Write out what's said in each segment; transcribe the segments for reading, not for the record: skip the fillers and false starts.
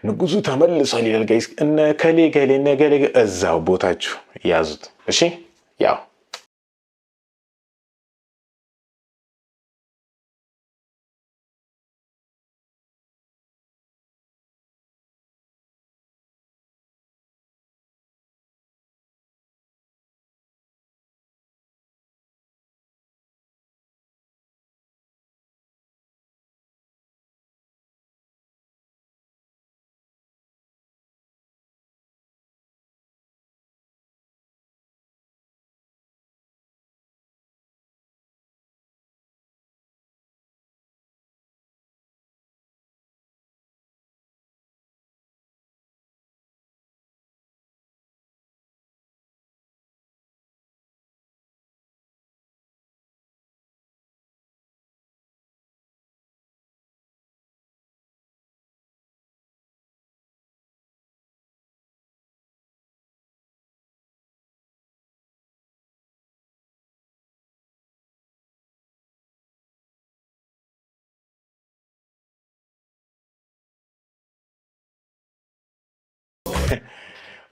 ንጉሱ ተመልሷል ይላል ጋይስ። እነ ከሌ ከሌ እነ ከሌ እዛው ቦታችሁ ያዙት እሺ። ያው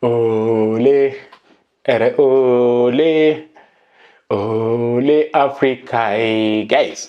ኦሌ ኧረ ኦሌ ኦሌ አፍሪካይ ጋይስ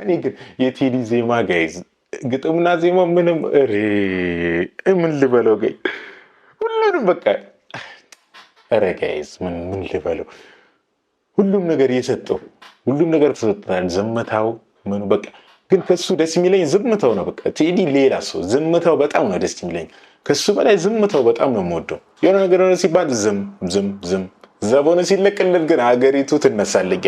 እኔ ግን የቴዲ ዜማ ጋይዝ ግጥምና ዜማ ምንም ምን ልበለው ጋይ ሁሉንም በቃ ኧረ ጋይዝ ምን ልበለው ሁሉም ነገር የሰጠው ሁሉም ነገር ተሰጥቷል። ዝምታው ምኑ በቃ ግን ከሱ ደስ የሚለኝ ዝምታው ነው። በቃ ቴዲ ሌላ ሰው ዝምታው በጣም ነው ደስ የሚለኝ። ከሱ በላይ ዝምታው በጣም ነው የምወደው። የሆነ ነገር ሆነ ሲባል ዝም ዝም ዝም ዘቦነ ሲለቅልን ግን አገሪቱ ትነሳለች።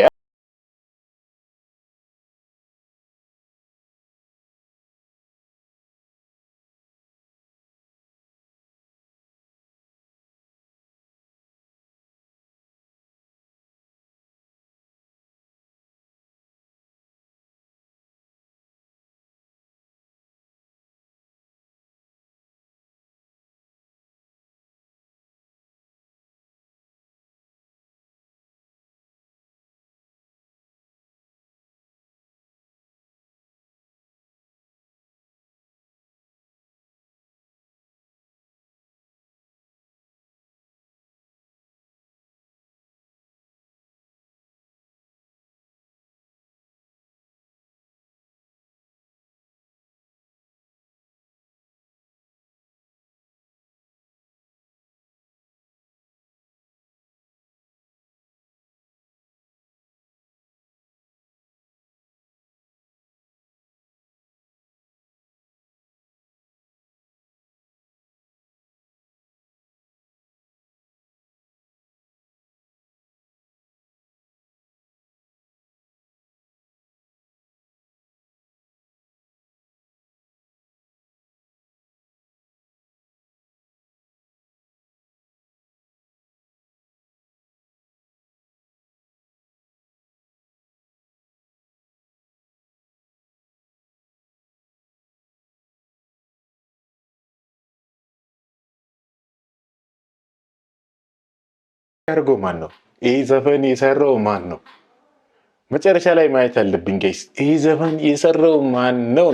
ያርጎ ማን ነው ይሄ ዘፈን የሰራው ማን ነው? መጨረሻ ላይ ማየት አለብኝ ጋይስ። ይሄ ዘፈን የሰራው ማን ነው?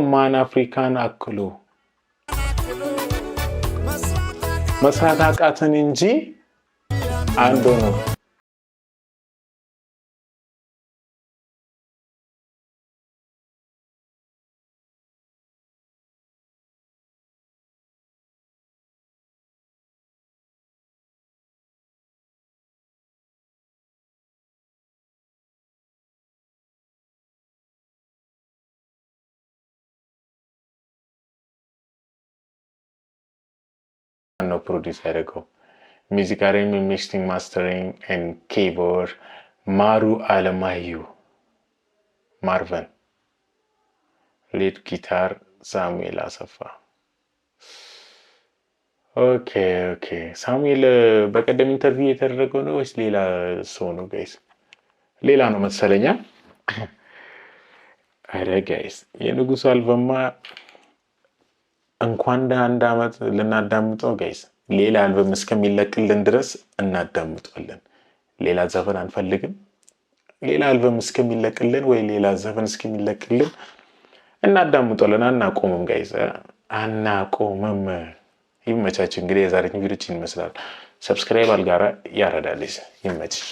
ማን አፍሪካን አክሎ መስራት አቃተን እንጂ አንዱ ነው። ነው ፕሮዲውስ ያደረገው። ሚውዚክ አሬንጅመንት፣ ሚክሲንግ፣ ማስተሪንግ ኤንድ ኪቦርድ ማሩ አለማየሁ ማርቨን፣ ሊድ ጊታር ሳሙኤል አሰፋ። ኦኬ ሳሙኤል በቀደም ኢንተርቪው የተደረገው ነው ወይስ ሌላ ሰው ነው ጋይስ? ሌላ ነው መሰለኛ። አረ ጋይስ የንጉሱ አልበማ እንኳን አንድ አመት ልናዳምጠው ጋይስ፣ ሌላ አልበም እስከሚለቅልን ድረስ እናዳምጣለን። ሌላ ዘፈን አንፈልግም። ሌላ አልበም እስከሚለቅልን ወይ ሌላ ዘፈን እስከሚለቅልን እናዳምጣለን። አናቆምም ጋይስ፣ አናቆምም። ይመቻች። እንግዲህ የዛሬው ቪዲዮ ይመስላል። ሰብስክራይብ አልጋራ ያረዳልሽ። ይመችሽ።